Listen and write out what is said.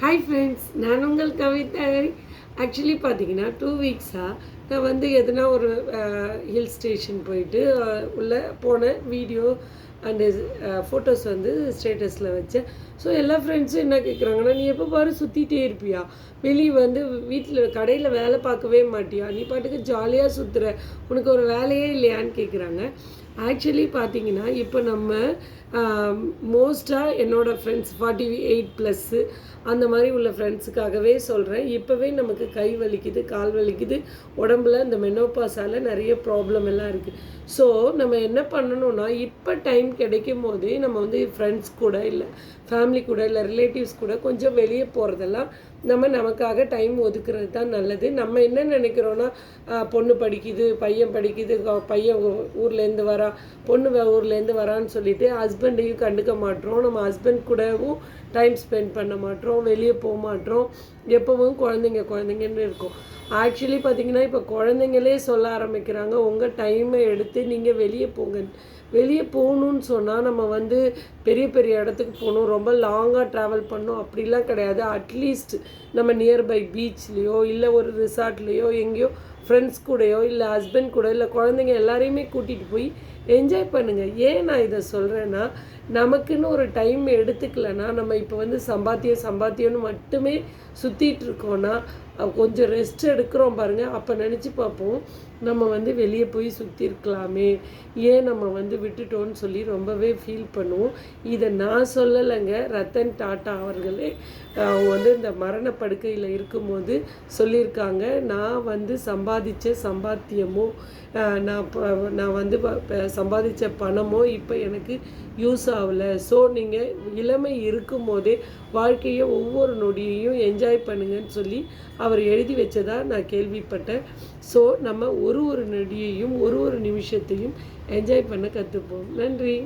Hi friends, நான் உங்கள் Kavitha. Actually பார்த்தீங்கன்னா 2 வீக்ஸாக நான் வந்து எதுனா ஒரு ஹில் ஸ்டேஷன் போயிட்டு உள்ளே போன வீடியோ அண்டு ஃபோட்டோஸ் வந்து ஸ்டேட்டஸில் வச்சேன். ஸோ எல்லா ஃப்ரெண்ட்ஸும் என்ன கேட்குறாங்கன்னா, நீ எப்போ பாரு சுற்றிட்டே இருப்பியா, வெளியே வந்து வீட்டில் கடையில் வேலை பார்க்கவே மாட்டியா, நீ பாட்டுக்கு ஜாலியாக சுற்றுற, உனக்கு ஒரு வேலையே இல்லையான்னு கேட்குறாங்க. ஆக்சுவலி பார்த்தீங்கன்னா இப்போ நம்ம மோஸ்ட்டாக என்னோடய ஃப்ரெண்ட்ஸ் 48+ அந்த மாதிரி உள்ள ஃப்ரெண்ட்ஸுக்காகவே சொல்கிறேன். இப்போவே நமக்கு கை வலிக்குது, கால் வலிக்குது, உடம்புல இந்த மெனோபாஸால் நிறைய ப்ராப்ளம் எல்லாம் இருக்குது. ஸோ நம்ம என்ன பண்ணணும்னா, இப்போ டைம் கிடைக்கும் போதே நம்ம வந்து ஃப்ரெண்ட்ஸ் கூட இல்லை ஃபேமிலி கூட இல்லை ரிலேட்டிவ்ஸ் கூட கொஞ்சம் வெளியே போகிறதெல்லாம் நமக்காக டைம் ஒதுக்குறது தான் நல்லது. நம்ம என்ன நினைக்கிறோன்னா, பொண்ணு படிக்குது, பையன் படிக்குது, பையன் ஊர்லேருந்து வரா, பொண்ணு ஊர்லேருந்து வரான்னு சொல்லிட்டு ஹஸ்பண்டையும் கண்டுக்க மாட்டோம். நம்ம ஹஸ்பண்ட் கூடவும் டைம் ஸ்பெண்ட் பண்ண மாட்டோம், வெளியே போக மாட்டோம், எப்போவும் குழந்தைங்கன்னு இருக்கும். ஆக்சுவலி பார்த்திங்கன்னா இப்போ குழந்தைங்களே சொல்ல ஆரம்பிக்கிறாங்க, உங்கள் டைமை எடுத்து நீங்கள் வெளியே போங்க. வெளியே போகணுன்னு சொன்னால் நம்ம வந்து பெரிய பெரிய இடத்துக்கு போகணும், ரொம்ப லாங்காக ட்ராவல் பண்ணணும் அப்படிலாம் கிடையாது. அட்லீஸ்ட் நம்ம நியர்பை பீச்லேயோ இல்லை ஒரு ரிசார்ட்லேயோ எங்கேயோ ஃப்ரெண்ட்ஸ் கூடயோ இல்லை ஹஸ்பண்ட் கூட இல்லை குழந்தைங்க எல்லாரையுமே கூட்டிகிட்டு போய் என்ஜாய் பண்ணுங்கள். ஏன் நான் இதை சொல்கிறேன்னா, நமக்குன்னு ஒரு டைம் எடுத்துக்கலன்னா, நம்ம இப்போ வந்து சம்பாத்தியம்னு மட்டுமே சுற்றிட்டு இருக்கோன்னா, கொஞ்சம் ரெஸ்ட் எடுக்கிறோம் பாருங்கள், அப்போ நினச்சி பார்ப்போம், நம்ம வந்து வெளியே போய் சுற்றிருக்கலாமே, ஏன் நம்ம வந்து விட்டுட்டோன்னு சொல்லி ரொம்பவே ஃபீல் பண்ணுவோம். இதை நான் சொல்லலைங்க, ரத்தன் டாட்டா அவர்களே அவங்க வந்து இந்த மரணப்படுக்கையில் இருக்கும்போது சொல்லியிருக்காங்க, நான் வந்து சம்பாதிச்ச சம்பாத்தியமோ நான் வந்து சம்பாதிச்ச பணமோ இப்போ எனக்கு யூஸ் ஆகலை. ஸோ நீங்கள் இளமை இருக்கும்போதே வாழ்க்கையை ஒவ்வொரு நொடியையும் என்ஜாய் பண்ணுங்கன்னு சொல்லி அவர் எழுதி வச்சதாக நான் கேள்விப்பட்டேன். ஸோ நம்ம ஒரு நொடியையும் ஒரு நிமிஷத்தையும் என்ஜாய் பண்ண கற்றுப்போம். நன்றி.